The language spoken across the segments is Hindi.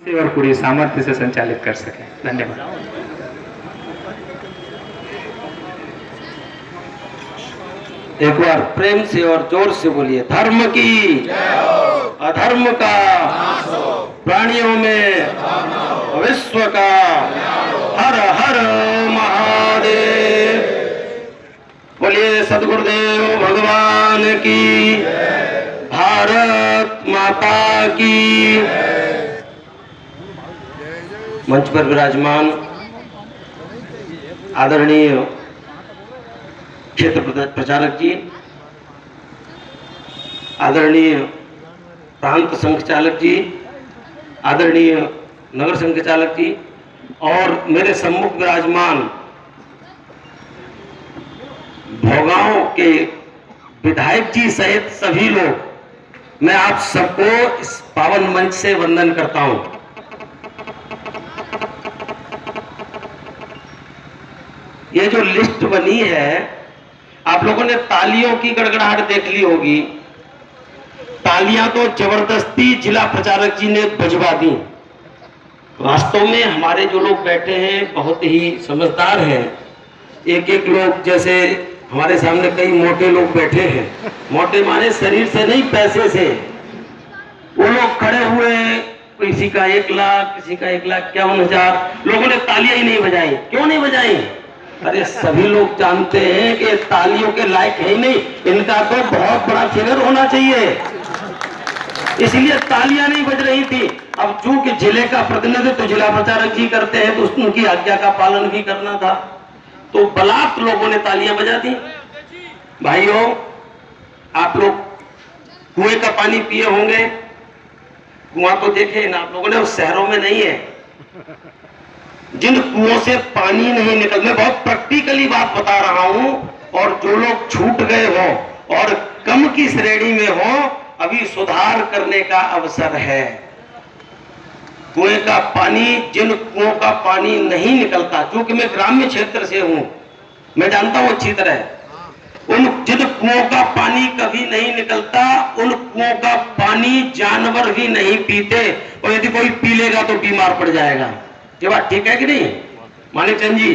और पूरी सामर्थ्य से संचालित कर सके। धन्यवाद। एक बार प्रेम से और जोर से बोलिए, धर्म की अधर्म का, प्राणियों में विश्व का, हर हर महादेव। बोलिए सद्गुरुदेव भगवान की, भारत माता की। मंच पर विराजमान आदरणीय क्षेत्र प्रचारक जी, आदरणीय प्रांत संघ चालक जी, आदरणीय नगर संघ चालक जी और मेरे सम्मुख विराजमान भोगांव के विधायक जी सहित सभी लोग, मैं आप सबको इस पावन मंच से वंदन करता हूं। ये जो लिस्ट बनी है, आप लोगों ने तालियों की गड़गड़ाहट देख ली होगी। तालियां तो जबरदस्ती जिला प्रचारक जी ने बजवा दी। वास्तव में हमारे जो लोग बैठे हैं बहुत ही समझदार हैं। एक एक लोग, जैसे हमारे सामने कई मोटे लोग बैठे हैं, मोटे माने शरीर से नहीं पैसे से, वो लोग खड़े हुए, किसी का 1 लाख, किसी का 1,51,000, लोगों ने तालियां ही नहीं बजाई। क्यों नहीं बजाई? अरे सभी लोग जानते हैं कि तालियों के लायक है ही नहीं, इनका तो बहुत बड़ा फिगर होना चाहिए, इसलिए तालियां नहीं बज रही थी। अब चूंकि जिले का प्रतिनिधित्व तो जिला प्रचारक जी करते हैं, तो उनकी आज्ञा का पालन भी करना था, तो बलात् लोगों ने तालियां बजा दी। भाइयों, आप लोग कुएं का पानी पिए होंगे, कुआं तो देखे ना आप लोगों ने, उस शहरों में नहीं है। जिन कुओं से पानी नहीं निकल, मैं बहुत प्रैक्टिकली बात बता रहा हूं, और जो लोग छूट गए हो और कम की श्रेणी में हो, अभी सुधार करने का अवसर है। कुएं का पानी, जिन कुओं का पानी नहीं निकलता, क्योंकि मैं ग्राम्य क्षेत्र से हूं, मैं जानता हूं अच्छी तरह, जिन कुओं का पानी कभी नहीं निकलता, उन कुओं का पानी जानवर भी नहीं पीते, और यदि कोई पी लेगा तो बीमार पड़ जाएगा। ये बात ठीक है कि नहीं मानिक चंद जी?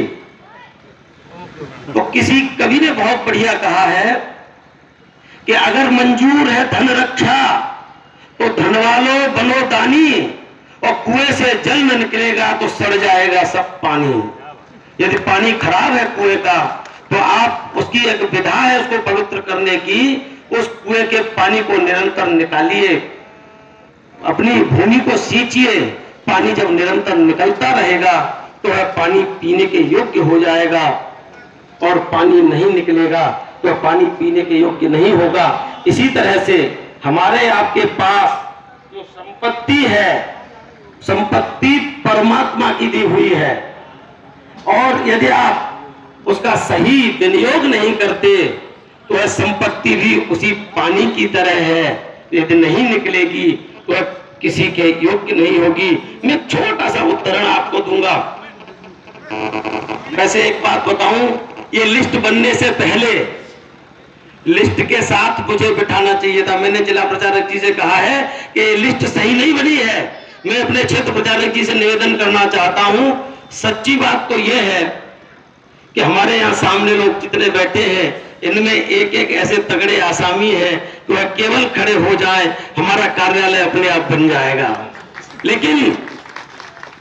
तो किसी कवि ने बहुत बढ़िया कहा है कि अगर मंजूर है धन रक्षा तो धन वालों बनो दानी, और कुएं से जल न निकलेगा तो सड़ जाएगा सब पानी। यदि पानी खराब है कुएं का, तो आप, उसकी एक विधा है उसको पवित्र करने की, उस कुएं के पानी को निरंतर निकालिए, अपनी भूमि को सींचिए। पानी जब निरंतर निकलता रहेगा तो वह पानी पीने के योग्य हो जाएगा, और पानी नहीं निकलेगा तो पानी पीने के योग्य नहीं होगा। इसी तरह से हमारे आपके पास जो संपत्ति है, संपत्ति परमात्मा की दी हुई है, और यदि आप उसका सही विनियोग नहीं करते तो वह संपत्ति भी उसी पानी की तरह है, यदि नहीं निकलेगी तो वह किसी के योग्य नहीं होगी। मैं छोटा सा उदाहरण आपको दूंगा। वैसे एक बात बताऊं, ये लिस्ट बनने से पहले लिस्ट के साथ मुझे बिठाना चाहिए था। मैंने जिला प्रचारक जी से कहा है कि लिस्ट सही नहीं बनी है। मैं अपने क्षेत्र प्रचारक जी से निवेदन करना चाहता हूं, सच्ची बात तो यह है कि हमारे यहाँ सामने लोग जितने बैठे हैं, इनमें एक एक ऐसे तगड़े आसामी हैं कि वह केवल खड़े हो जाए, हमारा कार्यालय अपने आप बन जाएगा। लेकिन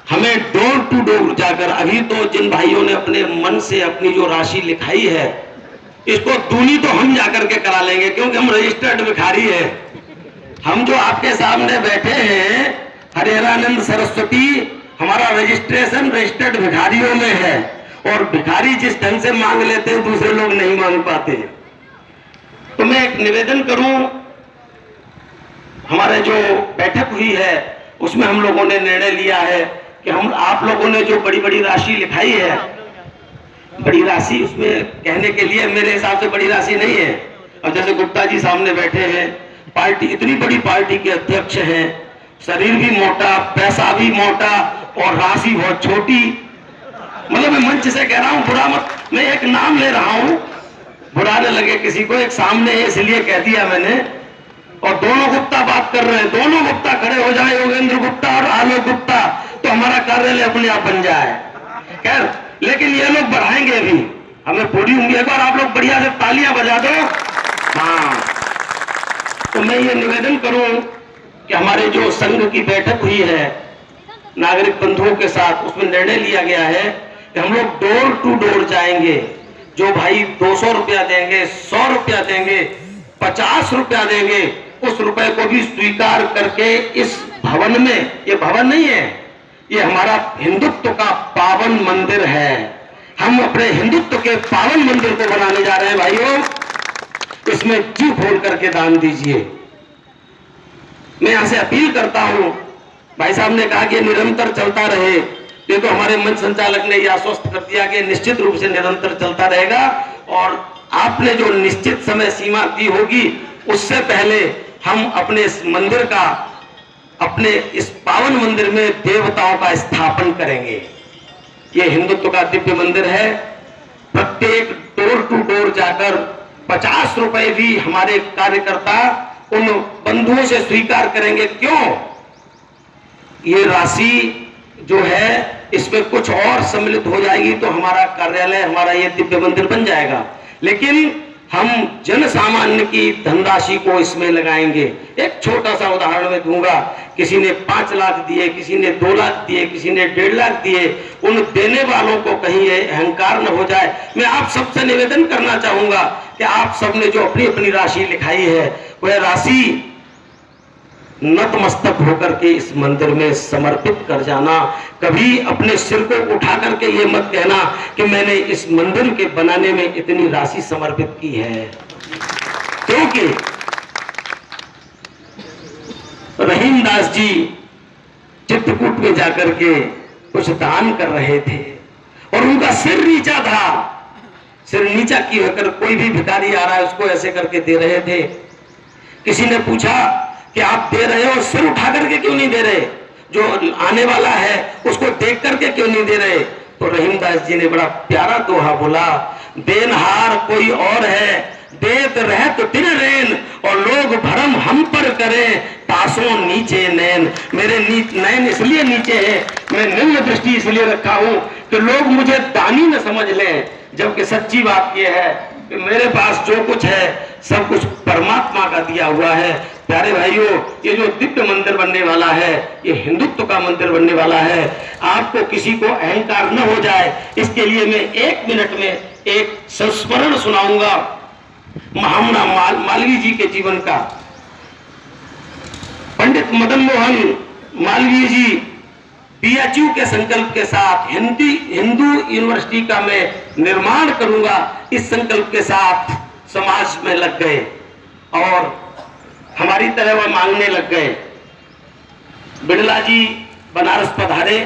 हमें डोर टू डोर जाकर, अभी तो जिन भाइयों ने अपने मन से अपनी जो राशि लिखाई है, इसको दूनी तो हम जाकर के करा लेंगे, क्योंकि हम रजिस्टर्ड भिखारी है। हम जो आपके सामने बैठे हैं, हरिहरानंद सरस्वती, हमारा रजिस्ट्रेशन रजिस्टर्ड भिखारियों में है, और भिखारी जिस ढंग से मांग लेते हैं दूसरे लोग नहीं मांग पाते। तो मैं एक निवेदन करूं, हमारे जो बैठक हुई है उसमें हम लोगों ने निर्णय लिया है कि हम, आप लोगों ने जो बड़ी बड़ी राशि लिखाई है, बड़ी राशि उसमें कहने के लिए मेरे हिसाब से बड़ी राशि नहीं है। और जैसे गुप्ता जी सामने बैठे हैं, पार्टी, इतनी बड़ी पार्टी के अध्यक्ष हैं, शरीर भी मोटा, पैसा भी मोटा, और राशि बहुत छोटी। मतलब मैं मंच से कह रहा हूं, बुरा मत, मैं एक नाम ले रहा हूं, बुरा न लगे किसी को, एक सामने है इसलिए कह दिया मैंने। और दोनों गुप्ता बात कर रहे हैं, दोनों गुप्ता खड़े हो जाए, योगेंद्र गुप्ता और आलोक गुप्ता, तो हमारा कार्यालय अपने आप बन जाए। खैर, लेकिन ये लोग बढ़ाएंगे भी, हमें पोडियम भी। एक बार आप लोग बढ़िया से तालियां बजा दो। हाँ, तो मैं ये निवेदन करूं कि हमारे जो संघ की बैठक हुई है नागरिक बंधुओं के साथ, उसमें निर्णय लिया गया है कि हम लोग डोर टू डोर जाएंगे। जो भाई 200 रुपया देंगे, 100 रुपया देंगे, 50 रुपया देंगे, उस रुपए को भी स्वीकार करके इस भवन में, ये भवन नहीं है, ये हमारा हिंदुत्व का पावन मंदिर है, हम अपने हिंदुत्व के पावन मंदिर को बनाने जा रहे हैं भाइयों, इसमें जी खोल करके दान दीजिए। मैं यहां से अपील करता हूं, भाई साहब ने कहा कि निरंतर चलता रहे, देखो हमारे मंच संचालक ने यह आश्वस्त कर दिया कि निश्चित रूप से निरंतर चलता रहेगा, और आपने जो निश्चित समय सीमा दी होगी उससे पहले हम अपने इस मंदिर का, अपने इस पावन मंदिर में देवताओं का स्थापन करेंगे। ये हिंदुत्व का दिव्य मंदिर है। प्रत्येक डोर टू डोर जाकर 50 रुपए भी हमारे कार्यकर्ता उन बंधुओं से स्वीकार करेंगे। क्यों? ये राशि जो है इसमें कुछ और सम्मिलित हो जाएगी तो हमारा कार्यालय, हमारा ये दिव्य मंदिर बन जाएगा, लेकिन हम जन सामान्य की धनराशि को इसमें लगाएंगे। एक छोटा सा उदाहरण मैं दूंगा, किसी ने 5 लाख दिए, किसी ने 2 लाख दिए, किसी ने 1.5 लाख दिए, उन देने वालों को कहीं ये अहंकार न हो जाए। मैं आप सबसे निवेदन करना चाहूंगा कि आप सबने जो अपनी अपनी राशि लिखाई है, वह राशि नतमस्तक होकर के इस मंदिर में समर्पित कर जाना। कभी अपने सिर को उठा करके ये मत कहना कि मैंने इस मंदिर के बनाने में इतनी राशि समर्पित की है, क्योंकि रहीम दास जी चित्रकूट में जाकर के कुछ दान कर रहे थे और उनका सिर नीचा था। सिर नीचा किए होकर कोई भी भिखारी आ रहा है उसको ऐसे करके दे रहे थे। किसी ने पूछा कि आप दे रहे हो, सिर उठा करके क्यों नहीं दे रहे, जो आने वाला है उसको देख करके क्यों नहीं दे रहे? तो रहीमदास जी ने बड़ा प्यारा दोहा बोला, देनहार कोई और है, देत रहत दिन रैन, और लोग भरम हम पर करें, तासों नीचे नैन। मेरे नैन इसलिए नीचे है, मैं निम्न दृष्टि इसलिए रखा हूं कि लोग मुझे दानी न समझ लें, जबकि सच्ची बात यह है कि मेरे पास जो कुछ है सब कुछ परमात्मा का दिया हुआ है। प्यारे भाइयों, ये जो दिव्य मंदिर बनने वाला है, ये हिंदुत्व का मंदिर बनने वाला है। आपको किसी को अहंकार न हो जाए, इसके लिए मैं 1 मिनट में एक संस्मरण सुनाऊंगा महामना मालवीय जी के जीवन का। पंडित मदन मोहन मालवीय जी बीएचयू के संकल्प के साथ हिंदू यूनिवर्सिटी का मैं निर्माण करूंगा, इस संकल्प के साथ समाज में लग गए और हमारी तरह वह मांगने लग गए। बिड़ला जी बनारस पधारे।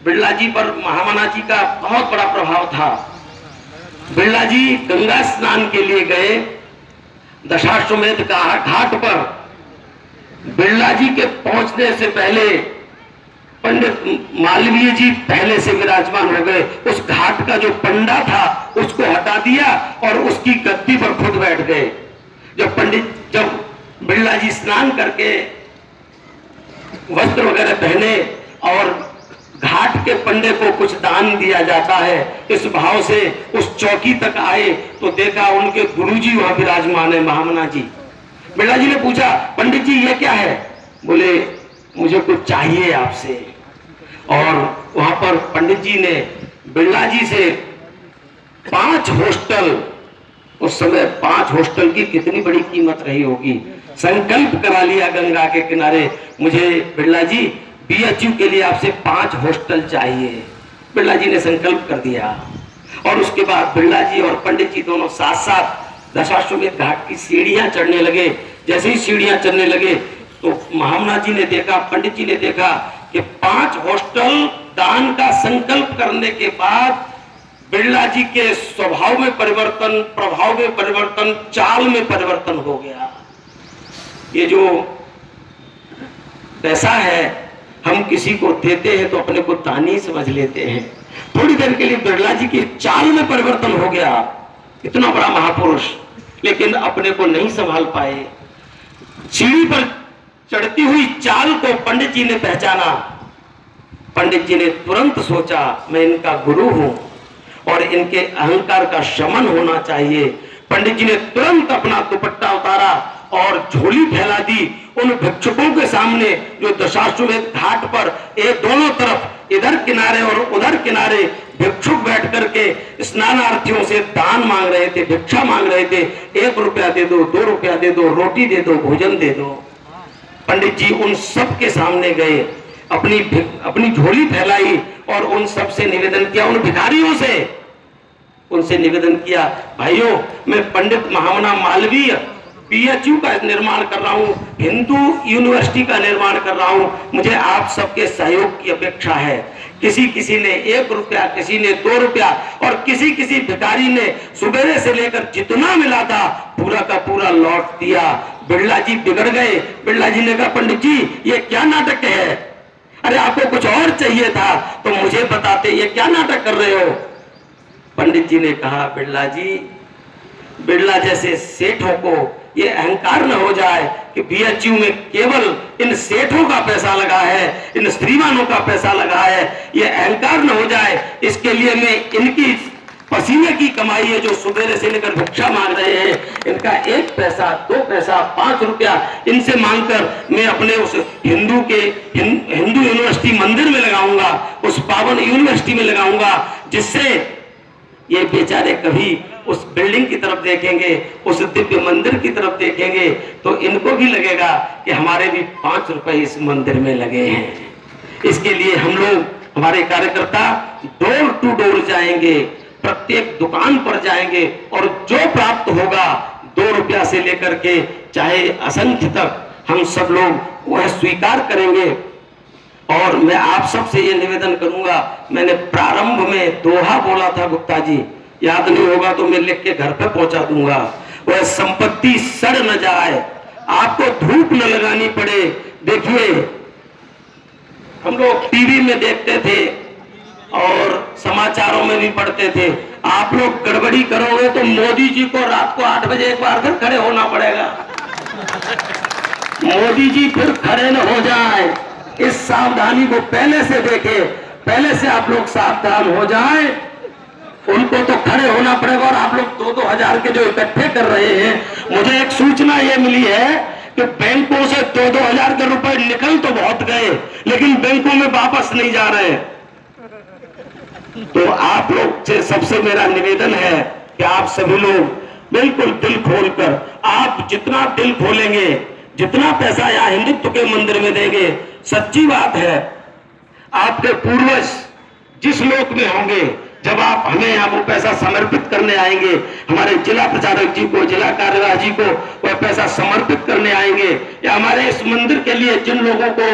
बिड़ला जी पर महामना जी का बहुत बड़ा प्रभाव था। बिड़ला जी गंगा स्नान के लिए गए। दशाश्वमेध का घाट पर बिड़ला जी के पहुंचने से पहले पंडित मालवीय जी पहले से विराजमान हो गए। उस घाट का जो पंडा था उसको हटा दिया और उसकी गद्दी पर खुद बैठ गए। जब बिड़ला जी स्नान करके वस्त्र वगैरह पहने और घाट के पंडे को कुछ दान दिया जाता है, इस भाव से उस चौकी तक आए तो देखा उनके गुरुजी वहां विराजमान है, महामना जी। बिड़ला जी ने पूछा, पंडित जी ये क्या है? बोले मुझे कुछ चाहिए आपसे। और वहां पर पंडित जी ने बिड़ला जी से 5 हॉस्टल, उस समय 5 हॉस्टल की कितनी बड़ी कीमत रही होगी, संकल्प करा लिया गंगा के किनारे, मुझे बिड़ला जी बीएचयू के लिए आपसे 5 हॉस्टल चाहिए। बिड़ला जी ने संकल्प कर दिया और उसके बाद बिड़ला जी और पंडित जी दोनों साथ साथ दशाश्वमेध घाट की सीढ़ियां चढ़ने लगे। जैसे ही सीढ़ियां चढ़ने लगे तो महामना जी ने देखा, पंडित जी ने देखा कि 5 हॉस्टल दान का संकल्प करने के बाद बिड़ला जी के स्वभाव में परिवर्तन, प्रभाव में परिवर्तन, चाल में परिवर्तन हो गया। ये जो पैसा है, हम किसी को देते हैं तो अपने को दानी समझ लेते हैं। थोड़ी देर के लिए बिड़ला जी की चाल में परिवर्तन हो गया। इतना बड़ा महापुरुष, लेकिन अपने को नहीं संभाल पाए। सीढ़ी पर चढ़ती हुई चाल को पंडित जी ने पहचाना। पंडित जी ने तुरंत सोचा, मैं इनका गुरु हूं और इनके अहंकार का शमन होना चाहिए। पंडित जी ने तुरंत अपना दुपट्टा उतारा और झोली फैला दी उन भिक्षुकों के सामने जो दशाश्वमेध घाट पर दोनों तरफ इधर किनारे और उधर किनारे भिक्षुक बैठ करके स्नानार्थियों से दान मांग रहे थे, भिक्षा मांग रहे थे। 1 रुपया दे दो, 2 रुपया दे दो, रोटी दे दो, भोजन दे दो। पंडित जी उन सब के सामने गए, अपनी झोली फैलाई और उन सब से निवेदन किया, उन भिखारियों से उनसे निवेदन किया, भाइयों मैं पंडित महामना मालवीय PHU का निर्माण कर रहा हूं, हिंदू यूनिवर्सिटी का निर्माण कर रहा हूं, मुझे आप सबके सहयोग की अपेक्षा है। किसी ने 1 रुपया, किसी ने 2 रुपया और किसी भिखारी ने सुबेरे से लेकर जितना मिला था पूरा का पूरा लौट दिया। बिरला जी बिगड़ गए। बिरला जी ने कहा, पंडित जी ये क्या नाटक है? अरे आपको कुछ और चाहिए था तो मुझे बताते, ये क्या नाटक कर रहे हो? पंडित जी ने कहा, बिरला जी, बिरला जैसे सेठों को ये अहंकार न हो जाए कि PHU में केवल इन सेठों का पैसा लगा है, इन श्रीमानों का पैसा लगा है, ये अहंकार न हो जाए। इसके लिए मैं इनकी पसीने की कमाई है जो सुबेरे से लेकर भिक्षा मांग रहे हैं, इनका 1 पैसा, 2 पैसा, 5 रुपया इनसे मांगकर मैं अपने उस हिंदू यूनिवर्सिटी मंदिर में लगाऊंगा, उस पावन यूनिवर्सिटी में लगाऊंगा, जिससे ये बेचारे कभी उस बिल्डिंग की तरफ देखेंगे, उस दिव्य मंदिर की तरफ देखेंगे तो इनको भी लगेगा कि हमारे भी 5 रुपए इस मंदिर में लगे हैं। इसके लिए हम लोग, हमारे कार्यकर्ता डोर टू डोर जाएंगे, प्रत्येक दुकान पर जाएंगे और जो प्राप्त होगा 2 रुपया से लेकर के चाहे असंख्य तक हम सब लोग वह स्वीकार करेंगे। और मैं आप सबसे ये निवेदन करूंगा, मैंने प्रारंभ में दोहा बोला था गुप्ता जी, याद नहीं होगा तो मैं लिख के घर पे पहुंचा दूंगा। वह संपत्ति सड़ न जाए, आपको धूप न लगानी पड़े। देखिए हम लोग टीवी में देखते थे और समाचारों में भी पढ़ते थे, आप लोग गड़बड़ी करोगे तो मोदी जी को रात को 8 बजे एक बार फिर खड़े होना पड़ेगा। मोदी जी फिर खड़े न हो जाए, इस सावधानी को पहले से देखें, पहले से आप लोग सावधान हो जाएं। उनको तो खड़े होना पड़ेगा और आप लोग 2-2 हजार के जो इकट्ठे कर रहे हैं, मुझे एक सूचना ये मिली है कि बैंकों से 2-2 हजार के रुपए निकल तो बहुत गए लेकिन बैंकों में वापस नहीं जा रहे। तो आप लोग से सबसे मेरा निवेदन है कि आप सभी लोग बिल्कुल दिल खोलकर, आप जितना दिल खोलेंगे, जितना पैसा यहाँ हिंदुत्व के मंदिर में देंगे, सच्ची बात है आपके पूर्वज जिस लोक में होंगे, जब आप हमें यहाँ वो पैसा समर्पित करने आएंगे, हमारे जिला प्रचारक जी को, जिला कार्यवाह जी को वह पैसा समर्पित करने आएंगे, या हमारे इस मंदिर के लिए जिन लोगों को